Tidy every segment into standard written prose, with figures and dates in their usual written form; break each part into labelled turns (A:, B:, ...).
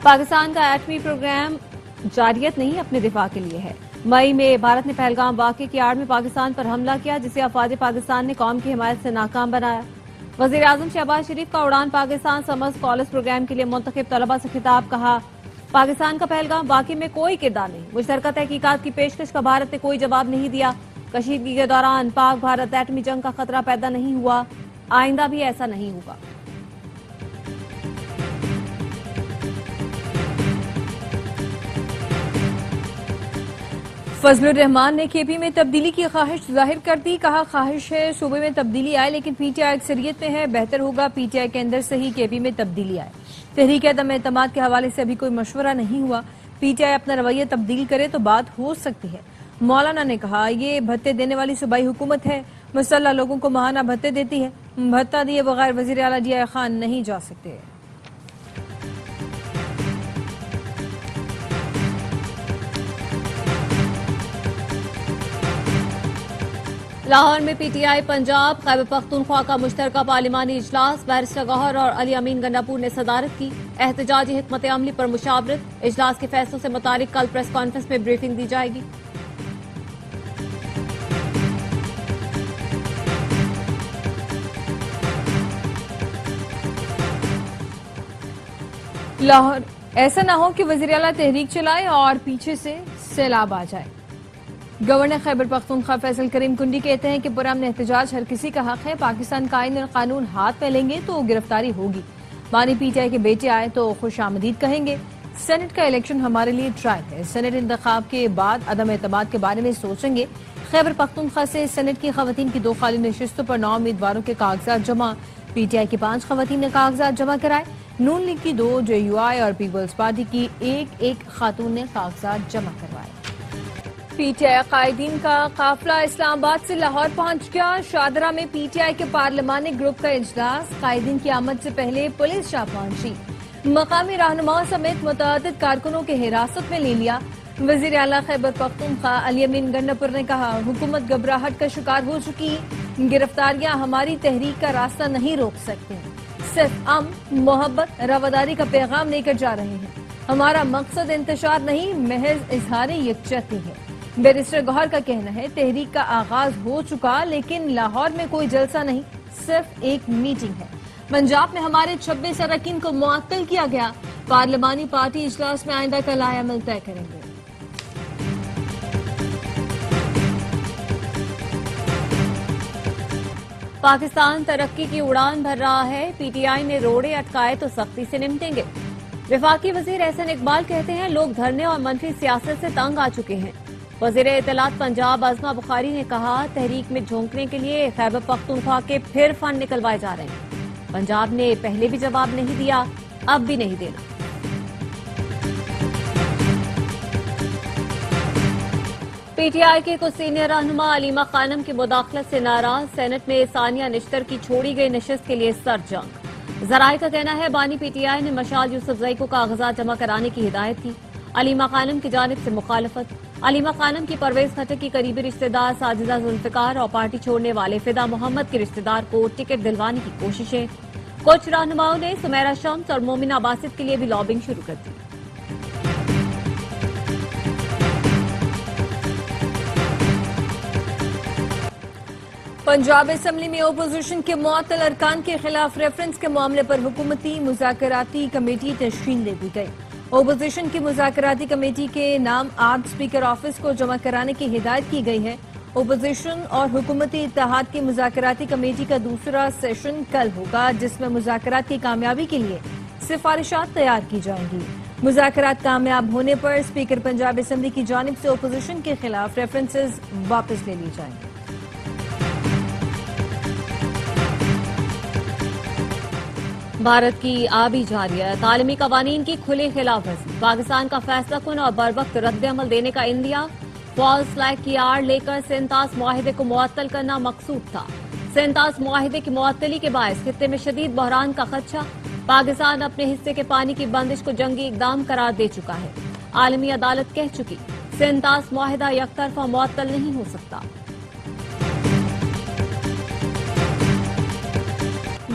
A: پاکستان کا ایٹمی پروگرام جارحیت نہیں اپنے دفاع کے لیے ہے۔ مئی میں بھارت نے پہلگام واقعے کی آڑ میں پاکستان پر حملہ کیا، جسے افواج پاکستان نے قوم کی حمایت سے ناکام بنایا۔ وزیر اعظم شہباز شریف کا اڑان پاکستان سمر اسکالرس پروگرام کے لیے منتخب طلبہ سے خطاب، کہا پاکستان کا پہلگام واقعے میں کوئی کردار نہیں، مشترکہ تحقیقات کی پیشکش کا بھارت نے کوئی جواب نہیں دیا۔ کشیدگی کے دوران پاک بھارت ایٹمی جنگ کا خطرہ پیدا نہیں ہوا، آئندہ بھی ایسا نہیں ہوگا۔ فضل الرحمان نے کے پی میں تبدیلی کی خواہش ظاہر کر دی، کہا خواہش ہے صوبے میں تبدیلی آئے لیکن پی ٹی آئی اکثریت میں ہے، بہتر ہوگا پی ٹی آئی کے اندر سے ہی کے پی میں تبدیلی آئے۔ تحریک عدم اعتماد کے حوالے سے ابھی کوئی مشورہ نہیں ہوا، پی ٹی آئی اپنا رویہ تبدیل کرے تو بات ہو سکتی ہے۔ مولانا نے کہا یہ بھتے دینے والی صوبائی حکومت ہے، مسلح لوگوں کو ماہانہ بھتے دیتی ہے، بھتہ دیے بغیر وزیر اعلیٰ ضیاء خان نہیں جا سکتے۔ لاہور میں P T I Punjab Khyber Pakhtunkhwa کا مشترکہ پارلیمانی اجلاس، بیرسٹر گوہر اور علی امین گنڈاپور نے صدارت کی۔ احتجاجی حکمت عملی پر مشاورت، اجلاس کے فیصلوں سے متعلق کل پریس کانفرنس میں بریفنگ دی جائے گی۔ لاہور ایسا نہ ہو کہ وزیر اعلیٰ تحریک چلائے اور پیچھے سے سیلاب آ جائے۔ گورنر خیبر پختونخوا فیصل کریم کنڈی کہتے ہیں کہ پرامن احتجاج ہر کسی کا حق ہے، پاکستان کا آئین اور قانون ہاتھ میں لیں گے تو گرفتاری ہوگی، بانی پی ٹی آئی کے بیٹے آئے تو خوش آمدید کہیں گے۔ سینٹ کا الیکشن ہمارے لیے ٹرائل ہے، سینٹ انتخاب کے بعد عدم اعتماد کے بارے میں سوچیں گے۔ خیبر پختونخوا سے سینٹ کی خواتین کی 2 خالی نشستوں پر 9 امیدواروں کے کاغذات جمع، پی ٹی آئی کی 5 خواتین نے کاغذات جمع کرائے، نون لیگ کی 2، جے یو آئی اور پیپلز پارٹی کی 1 خاتون نے کاغذات جمع کروائے۔ پی ٹی آئی قائدین کا قافلہ اسلام آباد سے لاہور پہنچ گیا۔ شاہدرہ میں پی ٹی آئی کے پارلیمانی گروپ کا اجلاس، قائدین کی آمد سے پہلے پولیس شاہ پہنچی، مقامی رہنماؤں سمیت متعدد کارکنوں کے حراست میں لے لیا۔ وزیر اعلیٰ خیبر پختونخوا علی امین گنڈاپور نے کہا حکومت گھبراہٹ کا شکار ہو چکی، گرفتاریاں ہماری تحریک کا راستہ نہیں روک سکتی، صرف محبت رواداری کا پیغام لے کر جا رہے ہیں، ہمارا مقصد انتشار نہیں محض اظہار یکجہتی ہے۔ بیرسٹر گوہر کا کہنا ہے تحریک کا آغاز ہو چکا لیکن لاہور میں کوئی جلسہ نہیں، صرف ایک میٹنگ ہے۔ پنجاب میں ہمارے 26 اراکین کو معطل کیا گیا، پارلیمانی پارٹی اجلاس میں آئندہ کا لائحہ عمل طے کریں گے۔ پاکستان ترقی کی اڑان بھر رہا ہے، پی ٹی آئی نے روڑے اٹکائے تو سختی سے نمٹیں گے۔ وفاقی وزیر احسن اقبال کہتے ہیں لوگ دھرنے اور منفی سیاست سے تنگ آ چکے ہیں۔ وزیر اطلاعات پنجاب عظمہ بخاری نے کہا تحریک میں جھونکنے کے لیے خیبر پختونخوا کے پھر فنڈ نکلوائے جا رہے ہیں، پنجاب نے پہلے بھی جواب نہیں دیا، اب بھی نہیں دینا۔ پی ٹی آئی کے کچھ سینئر رہنما علیمہ خانم کی مداخلت سے ناراض، سینٹ میں ثانیہ نشتر کی چھوڑی گئی نشست کے لیے سر جنگ۔ ذرائع کا کہنا ہے بانی پی ٹی آئی نے مشال یوسفزئی کو کاغذات جمع کرانے کی ہدایت کی، علیمہ خانم کی جانب سے مخالفت۔ علیمہ خانم کی پرویز خٹک کی قریبی رشتہ دار ساجدہ ذوالفقار اور پارٹی چھوڑنے والے فدا محمد کے رشتہ دار کو ٹکٹ دلوانے کی کوششیں۔ کچھ رہنماؤں نے سمیرہ شمس اور مومنہ باسط کے لیے بھی لابنگ شروع کر دی۔ پنجاب اسمبلی میں اپوزیشن کے معطل ارکان کے خلاف ریفرنس کے معاملے پر حکومتی مذاکراتی کمیٹی تشکیل دے دی گئی۔ اپوزیشن کی مذاکراتی کمیٹی کے نام آرڈ اسپیکر آفس کو جمع کرانے کی ہدایت کی گئی ہے۔ اپوزیشن اور حکومتی اتحاد کی مذاکراتی کمیٹی کا دوسرا سیشن کل ہوگا، جس میں مذاکرات کی کامیابی کے لیے سفارشات تیار کی جائیں گی۔ مذاکرات کامیاب ہونے پر اسپیکر پنجاب اسمبلی کی جانب سے اپوزیشن کے خلاف ریفرنسز واپس لے لی جائیں گے۔ بھارت کی آبی جارحیت، عالمی قوانین کی کھلی خلاف ورزی، پاکستان کا فیصلہ کن اور بروقت رد عمل دینے کا عندیہ، فالس فلیگ کی آڑ لے کر سینتاس معاہدے کو معطل کرنا مقصود تھا۔ سینتاس معاہدے کی معطلی کے باعث خطے میں شدید بحران کا خدشہ، پاکستان اپنے حصے کے پانی کی بندش کو جنگی اقدام قرار دے چکا ہے۔ عالمی عدالت کہہ چکی سینتاس معاہدہ یک طرفہ معطل نہیں ہو سکتا۔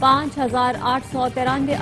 B: 5,893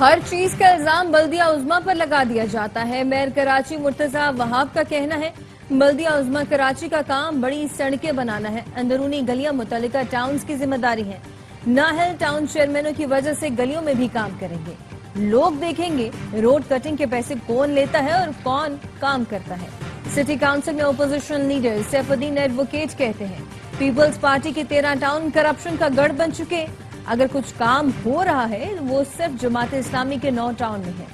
A: ہر چیز کا الزام بلدیہ عظمیٰ پر لگا دیا جاتا ہے. میئر کراچی مرتضی وہاب کا کہنا ہے بلدیہ عظمیٰ کراچی کا کام بڑی سڑکیں بنانا ہے. اندرونی گلیاں متعلقہ ٹاؤنز کی ذمہ داری ہیں. نااہل ٹاؤن چیئرمینوں کی وجہ سے گلیوں میں بھی کام کریں گے. لوگ دیکھیں گے روڈ کٹنگ کے پیسے کون لیتا ہے اور کون کام کرتا ہے. سٹی کاؤنسل میں اپوزیشن لیڈر سیف الدین ایڈوکیٹ کہتے ہیں پیپلز پارٹی کے 13 ٹاؤن کرپشن کا گڑھ بن چکے. اگر کچھ کام ہو رہا ہے وہ صرف جماعت اسلامی کے 9 ٹاؤن میں ہے.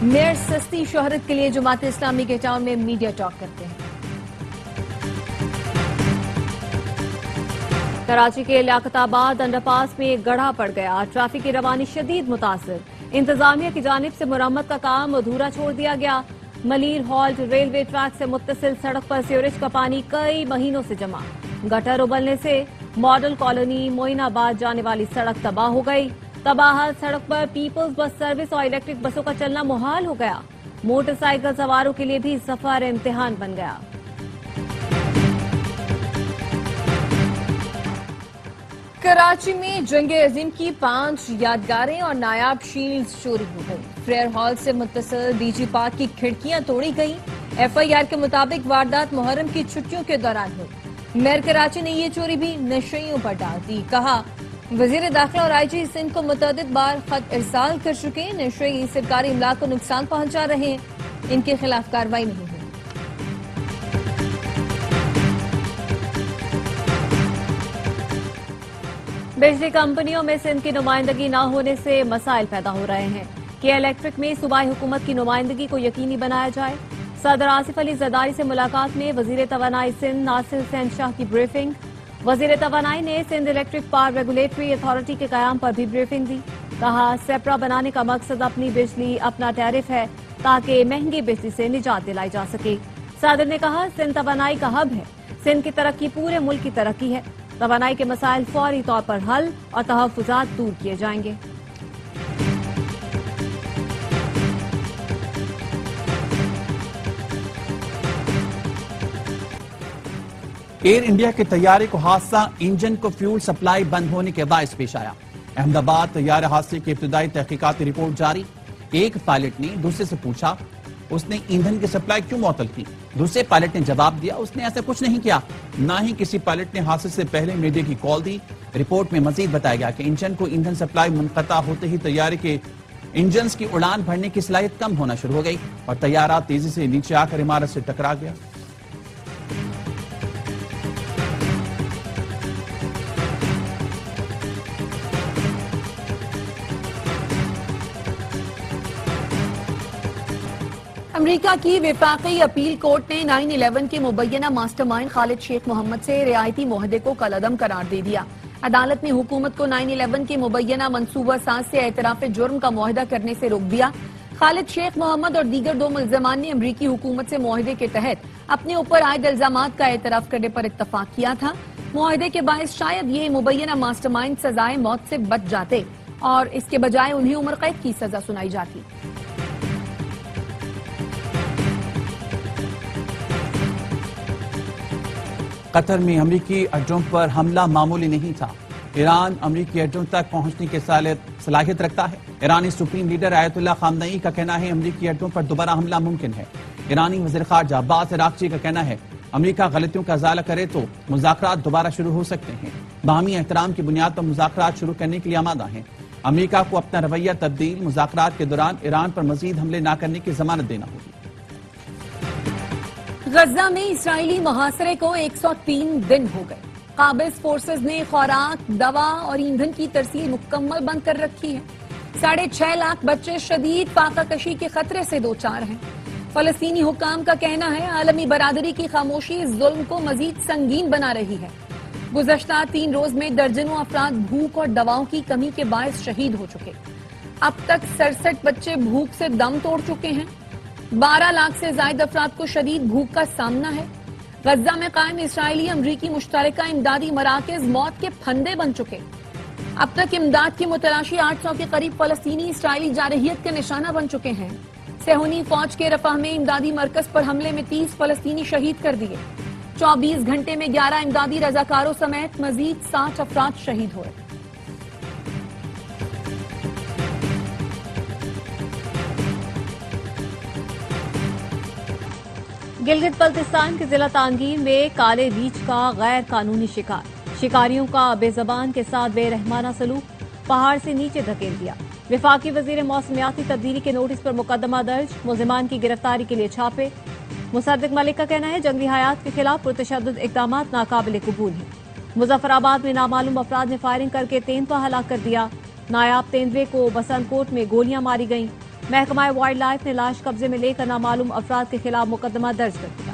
A: میئر سستی شہرت کے لیے جماعت اسلامی کے ٹاؤن میں میڈیا ٹاک کرتے ہیں.
B: کراچی کے لیاقت آباد انڈر پاس میں ایک گڑھا پڑ گیا. ٹریفک کی روانی شدید متاثر. انتظامیہ کی جانب سے مرمت کا کام ادھورا چھوڑ دیا گیا. ملیر ہالٹ ریلوے ٹریک سے متصل سڑک پر سیوریج کا پانی کئی مہینوں سے جمع. گٹر ابلنے سے ماڈل کالونی موئن آباد جانے والی سڑک تباہ ہو گئی. تباہ سڑک پر پیپلز بس سروس اور الیکٹرک بسوں کا چلنا محال ہو گیا. موٹر سائیکل سواروں کے لیے بھی سفر امتحان بن گیا.
A: کراچی میں جنگ عظیم کی 5 یادگاریں اور نایاب شیلڈز چوری ہو گئی. فریئر ہال سے متصل ڈی جی پارک کی کھڑکیاں توڑی گئیں. ایف آئی آر کے مطابق واردات محرم کی چھٹیوں کے دوران ہوئی. میئر کراچی نے یہ چوری بھی نشیوں پر ڈال دی. کہا وزیر داخلہ اور آئی جی سندھ کو متعدد بار خط ارسال کر چکے. نشئی سرکاری املاک کو نقصان پہنچا رہے ہیں. ان کے خلاف کارروائی نہیں ہوئی.
B: بجلی کمپنیوں میں سندھ کی نمائندگی نہ ہونے سے مسائل پیدا ہو رہے ہیں. کہ الیکٹرک میں صوبائی حکومت کی نمائندگی کو یقینی بنایا جائے. صدر آصف علی زرداری سے ملاقات میں وزیر توانائی سندھ ناصر حسین شاہ کی بریفنگ. وزیر توانائی نے Sindh electric power regulatory authority کے قیام پر بھی بریفنگ دی. کہا سیپرا بنانے کا مقصد اپنی بجلی اپنا ٹیرف ہے تاکہ مہنگی بجلی سے نجات دلائی جا سکے. صدر نے کہا سندھ توانائی کا ہب ہے. سندھ کی ترقی پورے ملک کی ترقی ہے. توانائی کے مسائل فوری طور پر حل اور تحفظات دور کیے جائیں گے.
C: ایئر انڈیا کے طیارے کو حادثہ انجن کو فیول سپلائی بند ہونے کے باعث پیش آیا. احمد آباد طیارہ حادثے کی ابتدائی تحقیقاتی رپورٹ جاری. ایک پائلٹ نے دوسرے سے پوچھا اس نے ایندھن کی سپلائی کیوں معطل کی. دوسرے پائلٹ نے جواب دیا اس نے ایسا کچھ نہیں کیا. نہ ہی کسی پائلٹ نے حادثے سے پہلے میڈیا کی کال دی. رپورٹ میں مزید بتایا گیا کہ انجن کو ایندھن سپلائی منقطع ہوتے ہی طیارے کے انجنز کی اڑان بھرنے کی صلاحیت کم ہونا شروع ہو گئی اور طیارہ تیزی سے نیچے آ کر عمارت سے ٹکرا گیا.
D: امریکہ کی وفاقی اپیل کورٹ نے 9/11 کے مبینہ ماسٹر مائنڈ خالد شیخ محمد سے رعایتی معاہدے کو کالعدم قرار دے دیا. عدالت نے حکومت کو 9/11 کے مبینہ منصوبہ ساز سے اعتراف جرم کا معاہدہ کرنے سے روک دیا. خالد شیخ محمد اور دیگر 2 ملزمان نے امریکی حکومت سے معاہدے کے تحت اپنے اوپر عائد الزامات کا اعتراف کرنے پر اتفاق کیا تھا. معاہدے کے باعث شاید یہ مبینہ ماسٹر مائنڈ سزائے موت سے بچ جاتے اور اس کے بجائے انہیں عمر قید کی سزا سنائی جاتی.
C: قطر میں امریکی اڈوں پر حملہ معمولی نہیں تھا. ایران امریکی اڈوں تک پہنچنے کی صلاحیت رکھتا ہے. ایرانی سپریم لیڈر آیت اللہ خامنئی کا کہنا ہے امریکی اڈوں پر دوبارہ حملہ ممکن ہے. ایرانی وزیر خارجہ عباس عراقچی کا کہنا ہے امریکہ غلطیوں کا ازالہ کرے تو مذاکرات دوبارہ شروع ہو سکتے ہیں. باہمی احترام کی بنیاد پر مذاکرات شروع کرنے کے لیے آمادہ ہیں. امریکہ کو اپنا رویہ تبدیل مذاکرات کے دوران ایران پر مزید حملے نہ کرنے کی ضمانت دینا ہوگی.
D: غزہ میں اسرائیلی محاصرے کو 103 دن ہو گئے. قابض فورسز نے خوراک، دوا اور ایندھن کی ترسیل مکمل بند کر رکھی ہے. 6.5 لاکھ بچے شدید فاقہ کشی کے خطرے سے دوچار ہیں. فلسطینی حکام کا کہنا ہے عالمی برادری کی خاموشی اس ظلم کو مزید سنگین بنا رہی ہے. گزشتہ 3 روز میں درجنوں افراد بھوک اور دواؤں کی کمی کے باعث شہید ہو چکے. اب تک 67 بچے بھوک سے دم توڑ چکے ہیں. 12 لاکھ سے زائد افراد کو شدید بھوک کا سامنا ہے. غزہ میں قائم اسرائیلی امریکی مشترکہ امدادی مراکز موت کے پھندے بن چکے. اب تک امداد کی متلاشی 800 کے قریب فلسطینی اسرائیلی جارحیت کا نشانہ بن چکے ہیں. صہیونی فوج کے رفح میں امدادی مرکز پر حملے میں 30 فلسطینی شہید کر دیے. 24 گھنٹے میں 11 امدادی رضاکاروں سمیت مزید 60 افراد شہید ہوئے.
B: گلگت بلتستان کے ضلع تانگیر میں کالے ریچھ کا غیر قانونی شکار، شکاریوں کا بے زبان کے ساتھ بے رحمانہ سلوک، پہاڑ سے نیچے دھکیل دیا۔ وفاقی وزیر موسمیاتی تبدیلی کے نوٹس پر مقدمہ درج، ملزمان کی گرفتاری کے لیے چھاپے۔ مصدق ملک کا کہنا ہے جنگلی حیات کے خلاف پرتشدد اقدامات ناقابل قبول ہیں۔ مظفر آباد میں نامعلوم افراد نے فائرنگ کر کے تیندوا ہلاک کر دیا۔ نایاب تیندوے کو بسنت کوٹ میں گولیاں ماری گئیں۔ محکمہ وائلڈ لائف نے لاش قبضے میں لے کر نامعلوم افراد کے خلاف مقدمہ درج کر دیا۔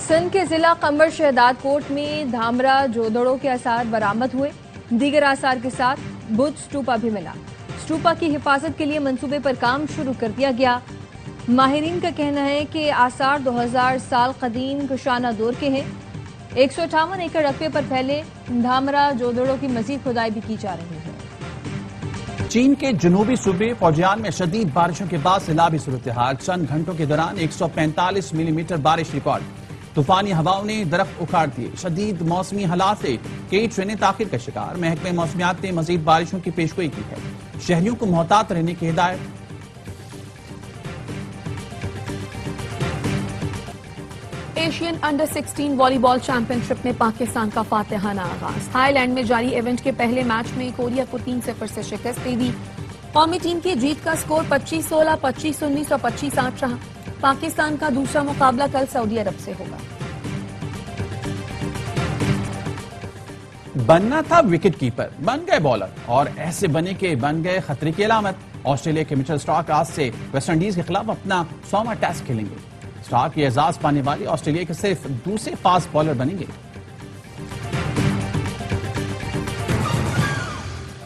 A: سندھ کے ضلع قمر شہداد کوٹ میں دھامرا جودڑوں کے آثار برآمد ہوئے، دیگر آثار کے ساتھ بدھ اسٹوپا بھی ملا۔ اسٹوپا کی حفاظت کے لیے منصوبے پر کام شروع کر دیا گیا۔ ماہرین کا کہنا ہے کہ آثار 2000 سال قدیم کشانہ دور کے ہیں۔ 158 ایکڑ رقبے پر پھیلے دھامرا جودڑوں کی مزید کھدائی بھی کی جا رہی ہے۔
C: چین کے جنوبی صوبے فوجیان میں شدید بارشوں کے بعد سیلابی صورتحال، چند گھنٹوں کے دوران 145 ملی میٹر بارش ریکارڈ۔ طوفانی ہواؤں نے درخت اکھاڑ دیے۔ شدید موسمی حالات سے کئی ٹرینیں تاخیر کا شکار۔ محکمہ موسمیات نے مزید بارشوں کی پیشگوئی کی ہے، شہریوں کو محتاط رہنے کی ہدایت۔
D: ایشین انڈر 16 والی بال چیمپئن شپ میں پاکستان کا فاتحانہ آغاز۔ تھائی لینڈ میں جاری ایونٹ کے پہلے میچ میں کوریا کو 3-0 سے شکست دے دی۔ قومی ٹیم کی جیت کا سکور 25-16، 25-19 اور 25-8 رہا۔ پاکستان کا دوسرا مقابلہ کل سعودی عرب سے ہوگا۔
C: بننا تھا وکٹ کیپر، بن گئے بالر، اور ایسے بنے کہ بن گئے خطرے کی علامت۔ آسٹریلیا کے مچل اسٹارک آج سے ویسٹ انڈیز کے خلاف اپنا 100واں ٹیسٹ کھیلیں گے۔ اسٹارک یہ اعزاز پانے والے آسٹریلیا کے صرف دوسرے فاسٹ بالر بنیں گے۔